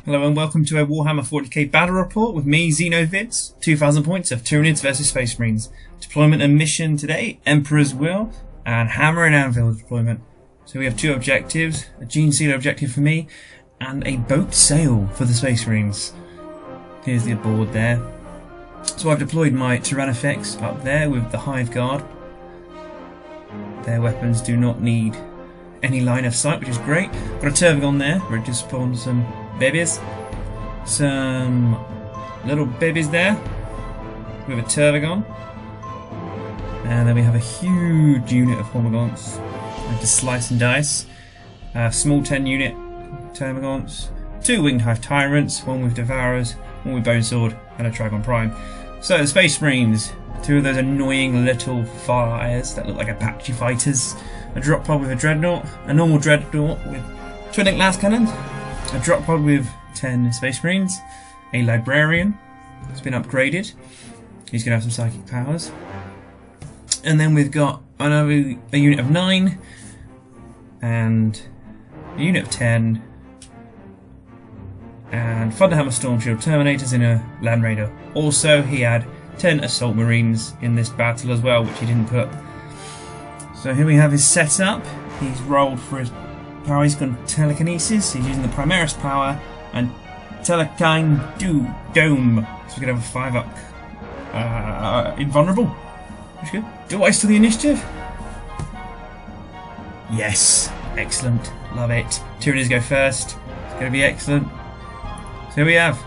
Hello and welcome to a Warhammer 40k battle report with me, Xenovids. 2,000 points of Tyranids Vs Space Marines. Deployment and mission today, Emperor's Will and Hammer and Anvil deployment. So we have two objectives, a Gene Sealer objective for me and a boat sail for the Space Marines. Here's the board there. So I've deployed my Tyranids up there with the Hive Guard. Their weapons do not need any line of sight, which is great. Got a Turvagon there, where it just spawned some babies. Some little babies there with a Turvagon. And then we have a huge unit of Hormagaunts. I just slice and dice. A small 10 unit Termagants. Two Winged Hive Tyrants, one with Devourers, one with Bone Sword, and a Trigon Prime. So the Space Marines, two of those annoying little fires that look like Apache fighters. A drop pod with a Dreadnought, a normal Dreadnought with twin-link las cannons, a drop pod with 10 Space Marines, a Librarian, it's been upgraded, he's going to have some psychic powers, and then we've got a unit of 9, and a unit of 10, and Thunderhammer Storm Shield Terminators in a Land Raider. Also, he had 10 Assault Marines in this battle as well, which he didn't put. So here we have his setup. He's rolled for his power. He's got telekinesis. He's using the Primaris power and Telekine Dome. So we're gonna have a 5-up invulnerable. Which is good. Do I steal the initiative? Yes, excellent. Love it. Tyranids go first. It's gonna be excellent. So here we have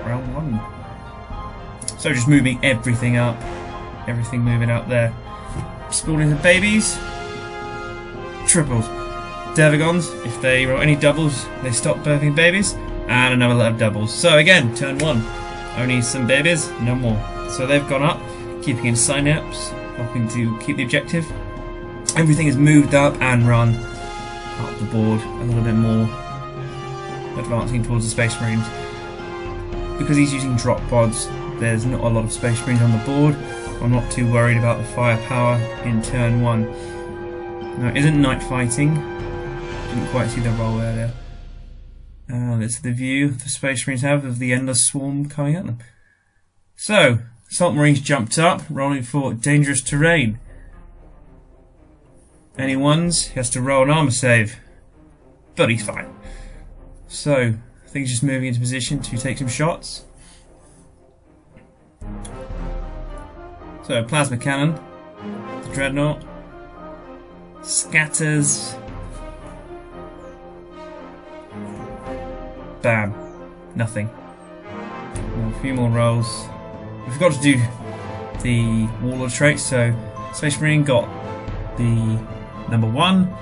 round 1. So just moving everything up. Everything moving up there. Spawning the babies. Triples. Dervagons, if they roll any doubles, they stop birthing babies. And another lot of doubles. So again, turn 1. Only some babies, no more. So they've gone up, keeping in synapse, helping to keep the objective. Everything is moved up and run up the board a little bit more, advancing towards the Space Marines. Because he's using drop pods, there's not a lot of Space Marines on the board. I'm not too worried about the firepower in turn 1. Now, it isn't night fighting. Didn't quite see the roll earlier. That's the view the Space Marines have of the endless swarm coming at them. So, Assault Marines jumped up, rolling for dangerous terrain. Any ones, he has to roll an armor save. But he's fine. So, I think he's just moving into position to take some shots. So, Plasma Cannon, the Dreadnought, scatters, bam, nothing. A few more rolls. We forgot to do the Warlord trait, so Space Marine got the number 1.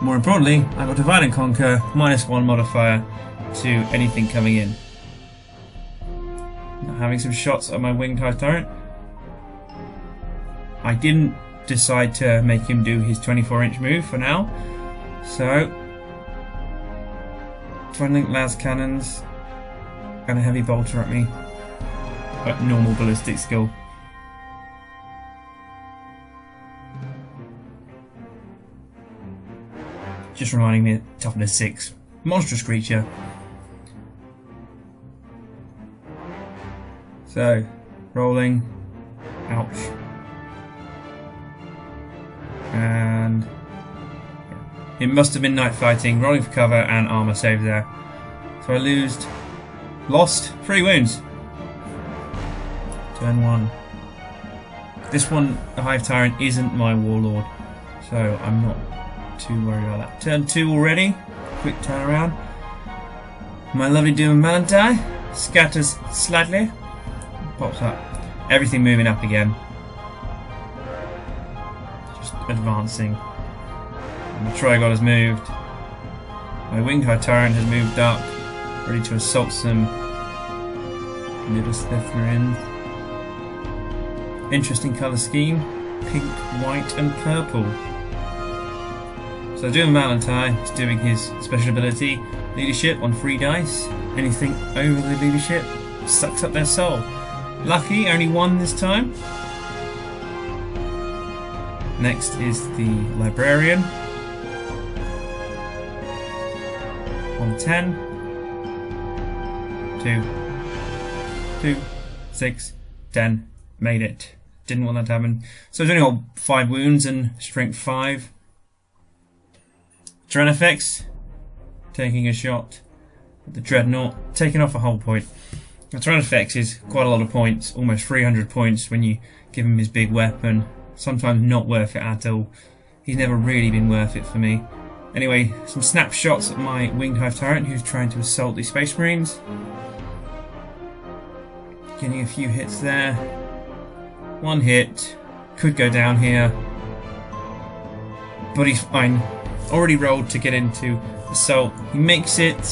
More importantly, I got Divide and Conquer, -1 modifier to anything coming in. Now having some shots at my Winged Hive Tyrant. I didn't decide to make him do his 24-inch move for now, so twin-link las cannons and a heavy bolter at me at normal ballistic skill. Just reminding me of toughness 6. Monstrous creature. So, rolling. Ouch. And it must have been night fighting, rolling for cover and armor save there. So I lost 3 wounds. Turn 1. This one, the Hive Tyrant, isn't my Warlord, so I'm not too worried about that. Turn 2 already. Quick turnaround. My lovely Doom and Malantai scatters slightly. Pops up. Everything moving up again. Advancing. And the Trigon has moved. My Winged Hive Tyrant has moved up, ready to assault some little Slytherins. Interesting colour scheme. Pink, white and purple. So doing Malantai is doing his special ability, leadership on 3 dice. Anything over the leadership sucks up their soul. Lucky, only 1 this time. Next is the Librarian. 110. 2, 2, 6, 10. Made it. Didn't want that to happen. So he's only got 5 wounds and strength 5. Tyranids taking a shot at the Dreadnought, taking off a whole point. The Tyranids is quite a lot of points, almost 300 points when you give him his big weapon. Sometimes not worth it at all. He's never really been worth it for me. Anyway, some snapshots at my Winged Hive Tyrant who's trying to assault the Space Marines. Getting a few hits there. 1 hit. Could go down here. But he's fine. Already rolled to get into assault. He makes it.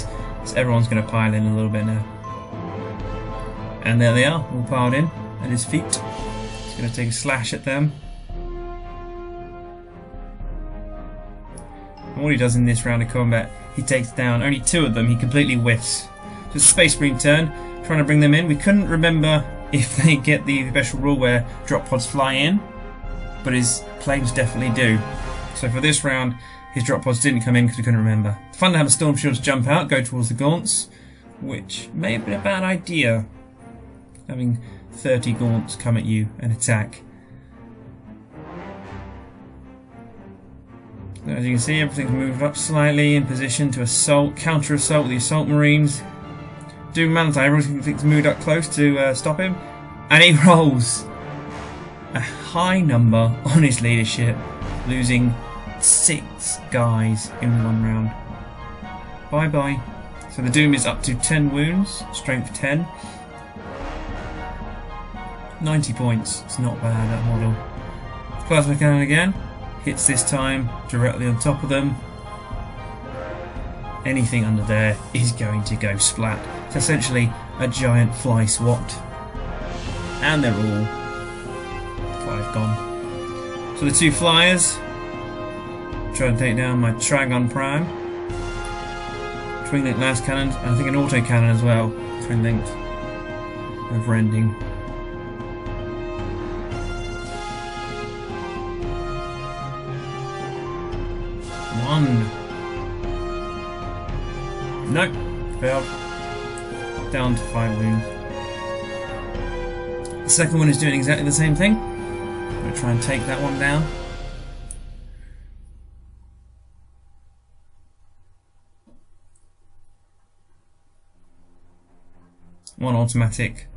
So everyone's going to pile in a little bit now. And there they are, all piled in at his feet. He's going to take a slash at them. And what he does in this round of combat, he takes down only 2 of them. He completely whiffs. So it's a Space Marine turn, trying to bring them in. We couldn't remember if they get the special rule where drop pods fly in, but his planes definitely do. So for this round, his drop pods didn't come in because we couldn't remember. Fun to have a Storm Shields jump out, go towards the gaunts, which may have been a bad idea. Having 30 gaunts come at you and attack. So as you can see, everything's moved up slightly in position to assault, counter assault with the Assault Marines. Doom Manta, everything's moved up close to stop him, and he rolls a high number on his leadership, losing 6 guys in 1 round. Bye bye. So the Doom is up to 10 wounds, strength 10. 90 points, it's not bad, that model. Plasma cannon again, hits this time directly on top of them. Anything under there is going to go splat. It's essentially a giant fly swat. And they're all 5 gone. So the 2 flyers try to take down my Tragon Prime. Twin linked last cannons, and I think an auto cannon as well. Twin linked. Over ending. Nope, failed. Down to 5 wounds. The second one is doing exactly the same thing. I'm going to try and take that one down. One automatic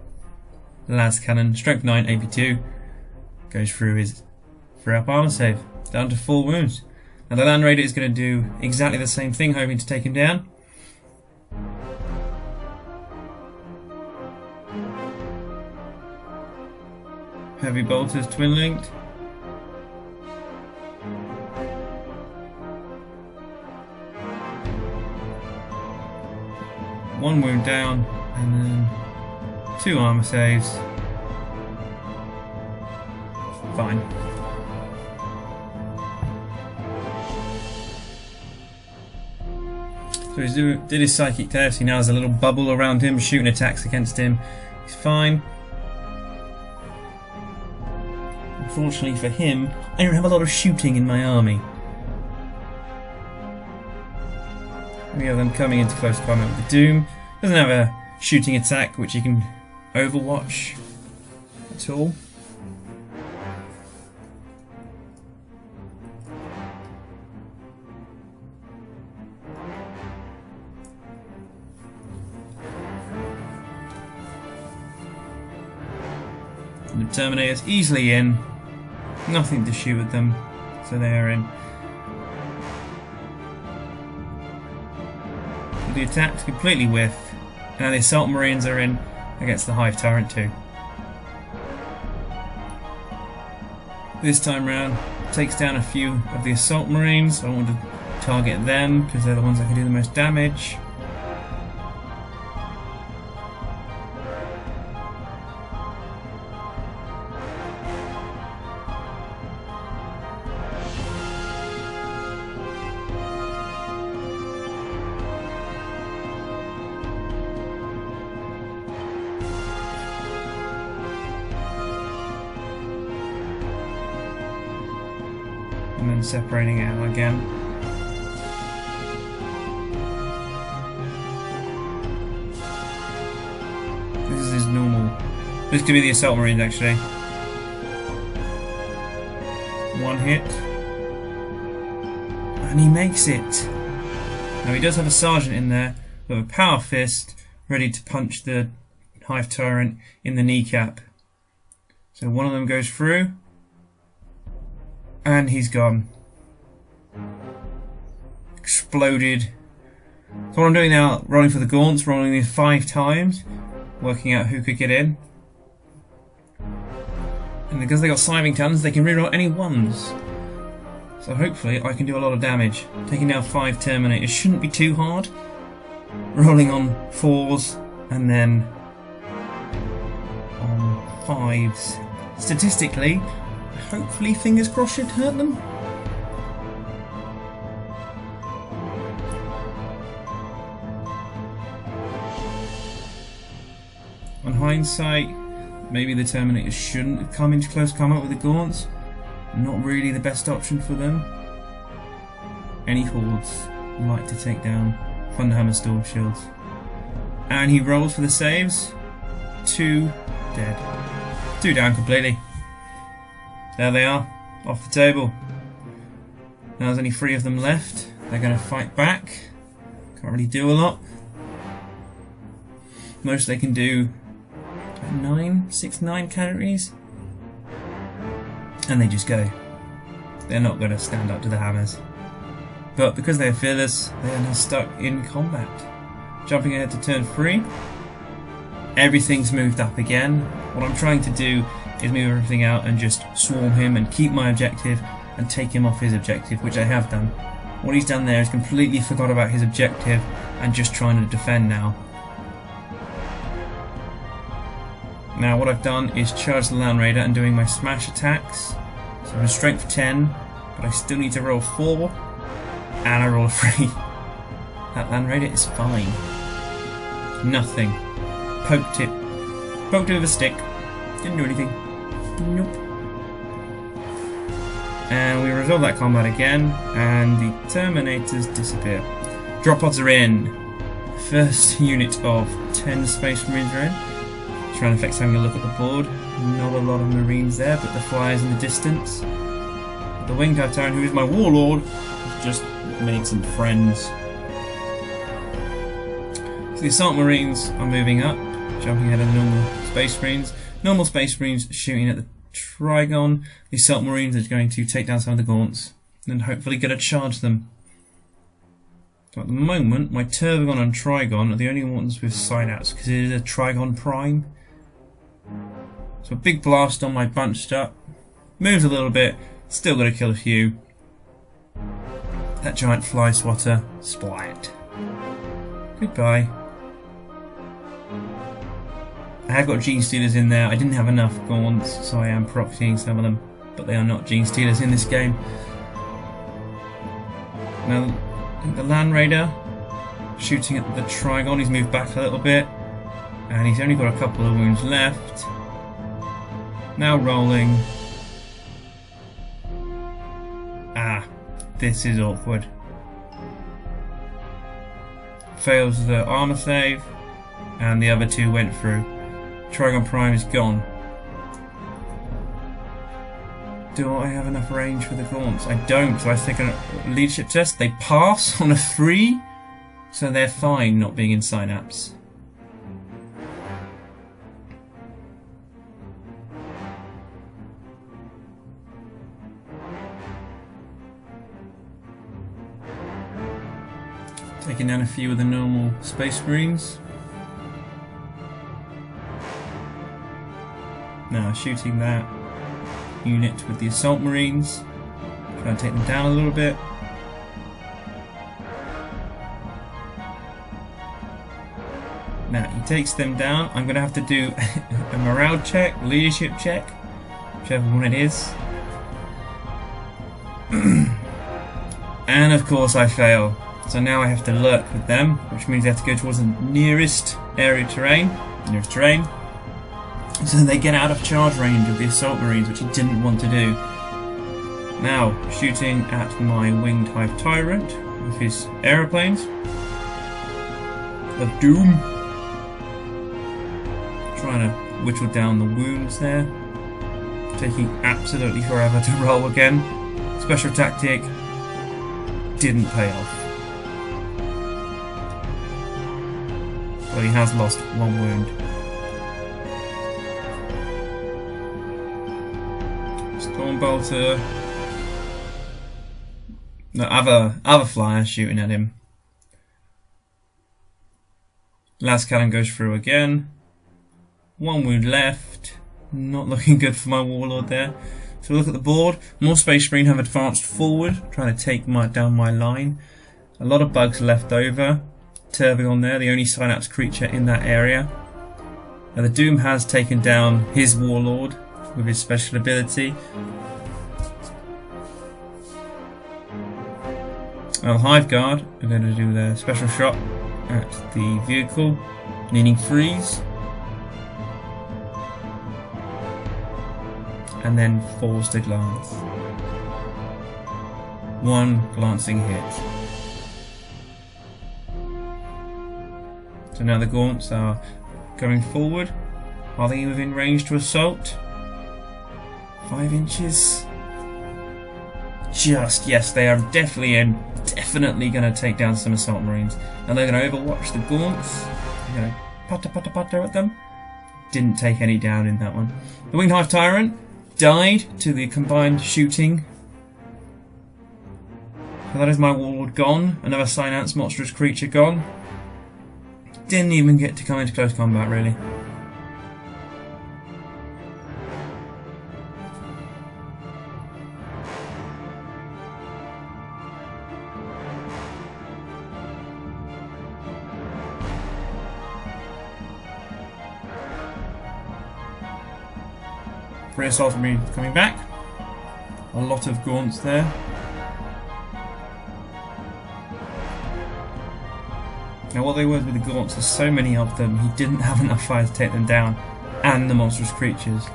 las cannon, strength 9, AP2, goes through his up armor save, down to 4 wounds. Now the Land Raider is going to do exactly the same thing, hoping to take him down. Heavy bolters, twin linked. One wound down, and then 2 armor saves. Fine. So he did his psychic test. He now has a little bubble around him, shooting attacks against him. He's fine. Unfortunately for him, I don't have a lot of shooting in my army. We have them coming into close combat with the Doom. Doesn't have a shooting attack which you can overwatch at all. And the Terminator's easily in. Nothing to shoot at them, so they are in. The attacks completely whiff. Now the Assault Marines are in against the Hive Tyrant too. This time round, takes down a few of the Assault Marines. I want to target them because they're the ones that can do the most damage. And then separating out again. This could be the Assault Marines, actually. One hit. And he makes it. Now he does have a sergeant in there with a power fist ready to punch the Hive Tyrant in the kneecap. So one of them goes through. And he's gone. Exploded. So what I'm doing now, rolling for the gaunts, rolling these 5 times, working out who could get in. And because they got sliving tons, they can reroll any ones. So hopefully I can do a lot of damage. Taking down 5 Terminators shouldn't be too hard. Rolling on 4s and then on 5s. Statistically, hopefully, fingers crossed, should hurt them. On hindsight, maybe the Terminators shouldn't have come into close combat with the Gaunts. Not really the best option for them. Any hordes like to take down Thunderhammer Storm Shields. And he rolls for the saves. 2 dead. 2 down completely. There they are, off the table. Now there's only 3 of them left. They're going to fight back. Can't really do a lot. Most they can do 9 calories. And they just go. They're not going to stand up to the hammers. But because they're fearless, they are now stuck in combat. Jumping ahead to turn 3. Everything's moved up again. What I'm trying to do is move everything out and just swarm him and keep my objective and take him off his objective, which I have done. What he's done there is completely forgot about his objective and just trying to defend now. Now what I've done is charge the Land Raider and doing my smash attacks. So I'm a strength 10, but I still need to roll 4, and I roll a 3. That Land Raider is fine. Nothing. Poked it. Poked it with a stick. Didn't do anything. Nope. And we resolve that combat again, and the Terminators disappear. Drop pods are in. First unit of 10 Space Marines are in. Trying effects having a look at the board. Not a lot of Marines there, but the flyers in the distance. The Winged Hive Tyrant, who is my Warlord, has just made some friends. So the Assault Marines are moving up, jumping ahead of the normal Space Marines. Normal Space Marines shooting at the Trigon. The Assault Marines are going to take down some of the Gaunts and hopefully get a charge them. So at the moment, my Turbogon and Trigon are the only ones with sign-outs because it is a Trigon Prime. So a big blast on my bunched up. Moves a little bit, still got to kill a few. That giant fly swatter, splat. Goodbye. I have got Gene Stealers in there. I didn't have enough Gaunts, so I am proxying some of them, but they are not Gene Stealers in this game. Now, I think the Land Raider shooting at the Trigon. He's moved back a little bit, and he's only got a couple of wounds left. Now rolling. Ah, this is awkward. Fails the armor save, and the other 2 went through. Trigon Prime is gone. Do I have enough range for the Gaunts? I don't, so I think a leadership test. They pass on a 3, so they're fine not being in synapse. Taking down a few of the normal Space Marines. Now shooting that unit with the Assault Marines. Try and take them down a little bit. Now he takes them down. I'm going to have to do a morale check, leadership check, whichever one it is. And of course I fail. So now I have to lurk with them, which means I have to go towards the nearest area terrain, so they get out of charge range of the Assault Marines, which he didn't want to do. Now, shooting at my Winged Hive Tyrant with his aeroplanes of doom. Trying to whittled down the wounds there. Taking absolutely forever to roll again. Special tactic didn't pay off. Well, he has lost 1 wound. Stormbolter. No, other flyer shooting at him. Last cannon goes through again. 1 wound left. Not looking good for my warlord there. So look at the board. More Space Marine have advanced forward, trying to take down my line. A lot of bugs left over. Tervigon there, the only synapse creature in that area. Now the Doom has taken down his warlord with his special ability. Now the Hive Guard are going to do their special shot at the vehicle, needing freeze. And then force to glance. 1 glancing hit. So now the Gaunts are going forward. Are they within range to assault? 5 inches? Just, yes, they are definitely going to take down some Assault Marines. And they're going to overwatch the Gaunts. They're going to putter at them. Didn't take any down in that one. The Winged Hive Tyrant died to the combined shooting. So that is my warlord gone. Another Synapse monstrous creature gone. Didn't even get to come into close combat really. Three Assault Marines coming back. A lot of Gaunts there. Now what they were with the Gaunts, there's so many of them, he didn't have enough fire to take them down, and the monstrous creatures.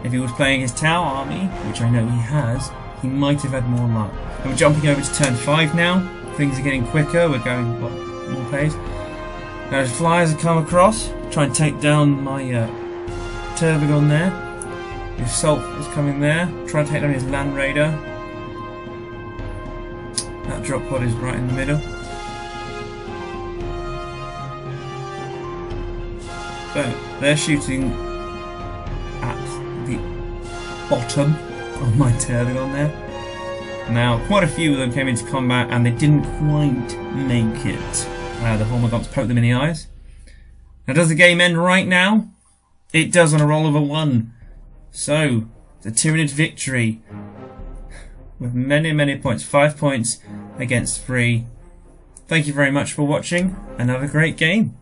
If he was playing his Tau army, which I know he has, he might have had more luck. And we're jumping over to turn 5 now. Things are getting quicker, we're going more pace. Now as flyers have come across, try and take down my Tervigon there. The Assault is coming there, try to take down his Land Raider. That drop pod is right in the middle. So, they're shooting at the bottom of my Tervigon there. Now, quite a few of them came into combat and they didn't quite make it. The Hormagaunts poked them in the eyes. Now, does the game end right now? It does on a roll of a 1. So, the Tyranid victory with many points. 5 points against 3. Thank you very much for watching and have a great game.